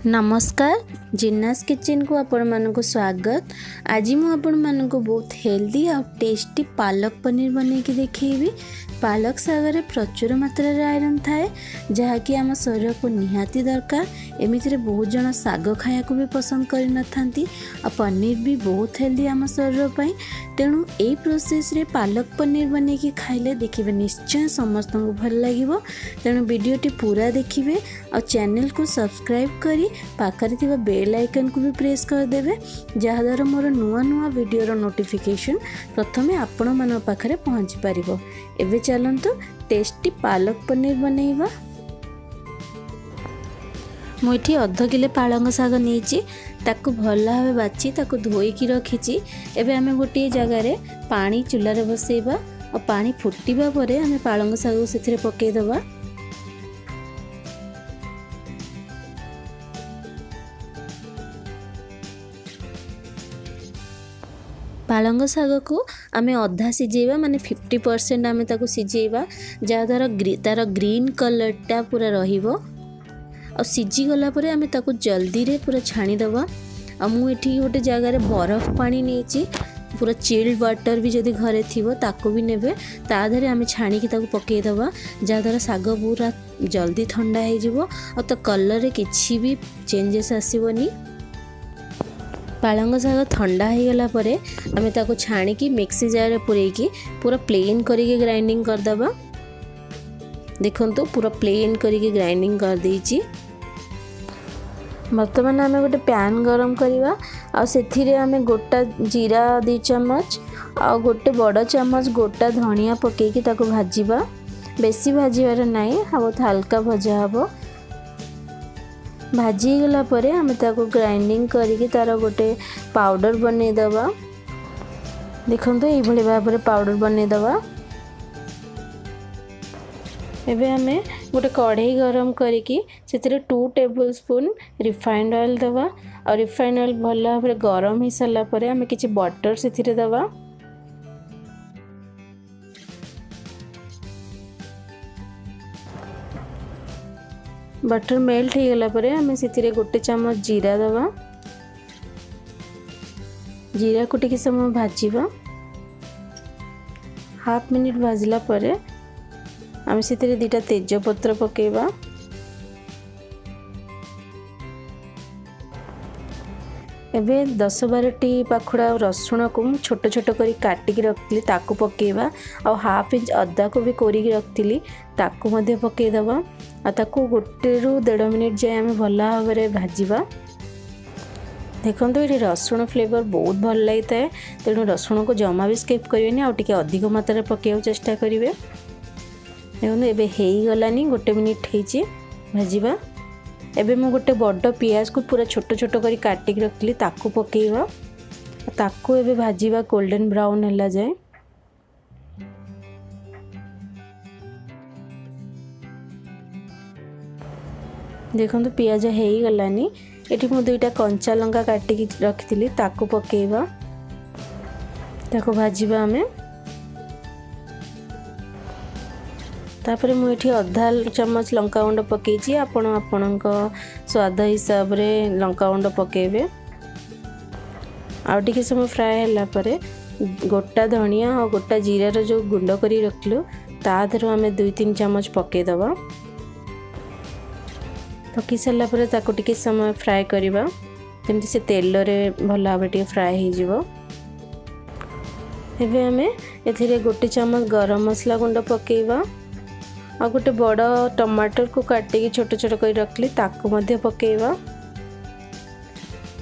नमस्कार जिन्नास किचन को आपण मानक स्वागत। आज मु आपण मानक बहुत हेल्दी और टेस्टी पालक पनीर बने की देखिए। पालक सागर प्रचुर मात्रा आयरन थाए जहाँकि आम शरीर को निहाती दरकार। एमिति बहुत जन साग खाया को भी पसंद कर नथांती और पनीर भी बहुत हेल्दी आम शरीर पर। तेणु यही प्रोसेस रे पालक पनीर बने की खाइले देखिए निश्चय समस्त को भल लगे। तेणु वीडियोटी पूरा देखिए और चैनल को सब्सक्राइब करी पाखरे थिबा बेल आइकन को भी प्रेस कर देबे जहाद्वारा मोर नुआ नुआ वीडियोर नोटिफिकेशन प्रथमे आपण मन पाखरे पहुँची पारिबो। एबे चलंतु टेस्टी पालक पनीर बनैबा। मुठी अध किलो पालंग साग नहीं ताकू भल भाव बाची ताकू धोईकी रखी। एबे आमे गोटे जगार पानी चूल्हा बसैबा और पानी फुटिबा परे आमे पालंग साग से पकई दबा। पालंग साग को आमे अधा सिझेबा माने 50% आमे ताकू सिझेबा जहाद्वारा तार ग्रीन कलरटा पूरा रहिबो और सिझी गला परे आमे ताकू जल्दी रे पूरा छाणी दबा। और मु एठी गोटे जगार बरफ पानी नेची पूरा चिल्ड वाटर भी जदि घरे थिबो ताकू भी नेबे ता धरे आमे छाणी की ताकू पकई दबा जहाद्वारा साग पूरा जल्दी ठंडा हो जिवो और तो कलर रे किछि भी चेंजेस आसीबोनी। पालंग साग ठंडा हो गला परे आमे ताको छाणी की मिक्सी जार रे पुरेकी पूरा प्लेन करके ग्राइंडिंग कर दबा। देखंतु पूरा प्लेन करके ग्राइंडिंग कर देइची। वर्तमान आमे गोटे पैन गरम करिवा आ सेथिरे आमे गोटा जीरा 2 चम्मच आ गोटे बड़ चम्मच गोटा धनिया पकेकी ताको भाजीबा। बेसी भाजीबार नाही बहुत हल्का भजा हबो। भाजी गला परे आमे ताको ग्राइंडिंग करके तार गोटे पाउडर बनै दबा। देखंतु एई भली भाबरे पाउडर बनै दबा। एबे आमे गोटे कढ़ाई गरम करके सेतिरे 2 टेबल स्पून रिफाइंड ऑयल दबा और रिफाइंड ऑयल भल भाबरे गरम हो सारा परे आमे किछि बटर सेतिरे दबा। बटर मेल्ट हो गला परे आमे सेतिरे गोटे चम्मच जीरा दबा। जीरा को टिके समय भाजीबा। हाफ मिनिट भाजला परे आमे सेतिरे 2टा तेजपत्र पकेबा। एबे 10-12 टी पाखुड़ा रसुण को छोट छोट करी काटिकी रखली ताकू पकेबा और हाफ इंच अदा को भी कोरिकी रखली ताकू मध्य पके दबा आ ताकू 1 ରୁ 1.5 मिनिट जाए आमे भला भाबरे भाजीबा। देखंतु ये रसुण फ्लेवर बहुत भल लगता है तेणु रसुण को जमा भी स्किप करिवेनी आ टिके अधिक मात्रा पकेउ चेष्टा करिवे। देखो एबे हेई गलानी 1 मिनिट हेची भाजीबा। एबे मु गोटे बड़ पियाज को पूरा छोट छोट करी काटिक रखली ताकू पकेइबा ताकू एबे भाजीबा गोल्डन ब्राउन हला जाए। देखंतु पियाज हेई गलानी एठी मु 2टा कंचा लंका काटिक रखिथिली ताकू पकेइबा ताकू भाजीबा आमे। तापर मुझे अधा चम्मच लंका गुंड पकईची आपण आपणक स्वाद हिसाब रे लंका गुंड पकेबे। आउ टिके समय फ्राए हला परे गोटा धनिया और गोटा जीरार जो गुंड करी रखलु ता धरो आमे 2-3 चम्मच पके दबा। पकी सारा परे ताको टिके समय फ्राए करिबा जेमति से तेल रे भला भाबे टिके फ्राए हो जिवो। एबे आमे एथिरे गोटे चम्मच गरम मसला गुंड पकेइबा आ गोटे बड़ टमाटर को काटिकी छोट छोट कर रखली ताकू मध्य पकेइबा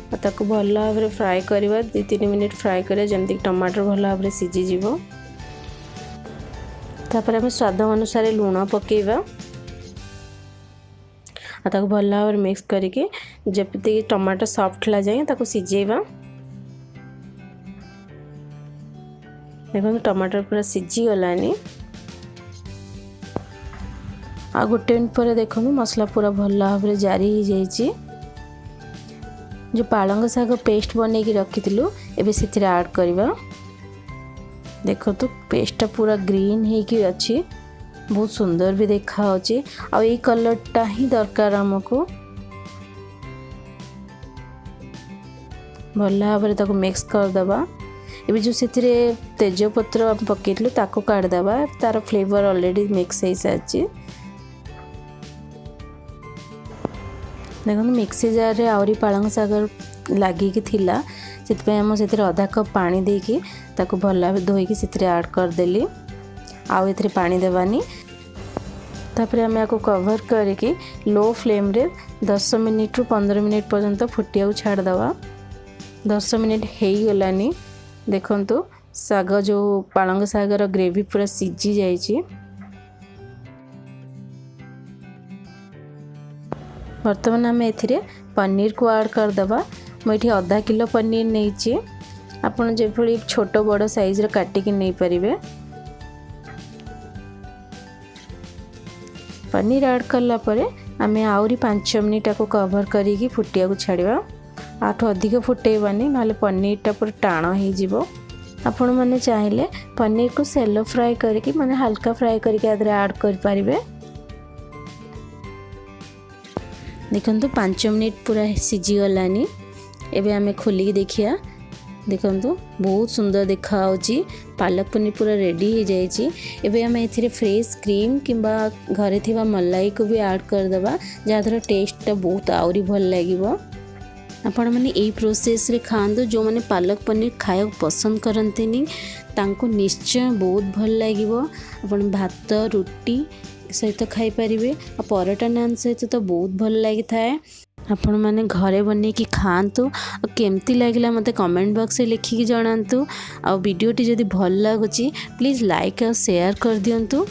आ ताकू भल भाबरे फ्राए करिबा। 2-3 मिनिट फ्राए करिया जेमति टमाटर भल भाबरे सिझी जिवो। तापर हम स्वाद अनुसार लूण पकेइबा आ ताकू भल भाबरे मिक्स करके जेमति टमाटर सॉफ्ट ला जाए ताकू सिझेइबा। देखो टमाटर पूरा सिझी गलानी आ गोटे मिनट पर देखो मसला पूरा भल भाव जारी हो जाइए। जो पालंग साग पेस्ट बन के रखी एबे से ऐड करवा। देखो तो पेस्टा पूरा ग्रीन होगी अच्छी बहुत सुंदर भी देखा आ कलरटा ही दरकार आमको। भल भाव ताको मिक्स करदबा। एबे जो से तेजपत्र पकईलु ताको काढ़दबा, तार फ्लेवर ऑलरेडी मिक्स हो सारी। देखो मिक्सी जार रे आउरी पालंग सागर लागिकी थिला, से आम से अधा कप पानी देकी ताको भल भाव धोईकी से ऐड करदेली। आउ ए पानी देवानी। तापर आम या कवर करके लो फ्लेम रे 10 मिनिट रु 15 मिनिट पर्यंत फुटिया छाड़दवा। 10 मिनिट हो गलानी। देखंतु साग जो पालंग सागर ग्रेवी पूरा सीझी जाइए। बर्तमान आम ए पनीर को ऐड करदबा। मुझे आधा किलो पनीर नहीं, आपन जो छोट बड़ साइज रे काटिकी नहीं पारिबे। पनीर ऐड कला परे आमे आउरी 5 मिनिट को कवर करिकी फुटिया को छाड़िबा। आठो अधिक फुटेबानी नाले पनीरटा पूरा टाण हो जिवो। आपण माने चाहिले पनीर को सेलो फ्राई करके माने हल्का फ्राई करके आदरे ऐड कर पारिबे। देखंतु 5 मिनिट पूरा सिझी गलानी। एबे आमे खोलिक देखिया। देखंतु बहुत सुंदर देखा होची। पालक पनीर पूरा रेडी हो जाइए। एबे आमे एथिरे फ्रेश क्रीम किंबा घरे थिबा मलाई को भी ऐड कर दबा, जहाँद्वारा टेस्टटा बहुत आउरी भल लागिबो। आपण माने एई प्रोसेस रे खांदो। जो माने पालक पनीर खाया पसंद करंतेनी तांको निश्चय बहुत भल लागिबो। आपण भात रुटी सहित खाई पारिबे, आ परोटा नान सहित तो बहुत भल लागि थाए। आपण माने घरे बने की खांतु। केमती लागिला मते कमेंट बॉक्स रे लिखिकी जणांतु। आ वीडियोटी जदि भल लागुची प्लीज लाइक और शेयर कर दियंतु।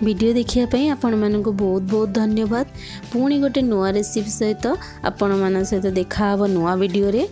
वीडियो देखिया पई आपण मानकु बहुत बहुत धन्यवाद। पुणी गोटे नुआ रेसिपी सहित आपण मान सहित देखा हबो नुआ वीडियो रे।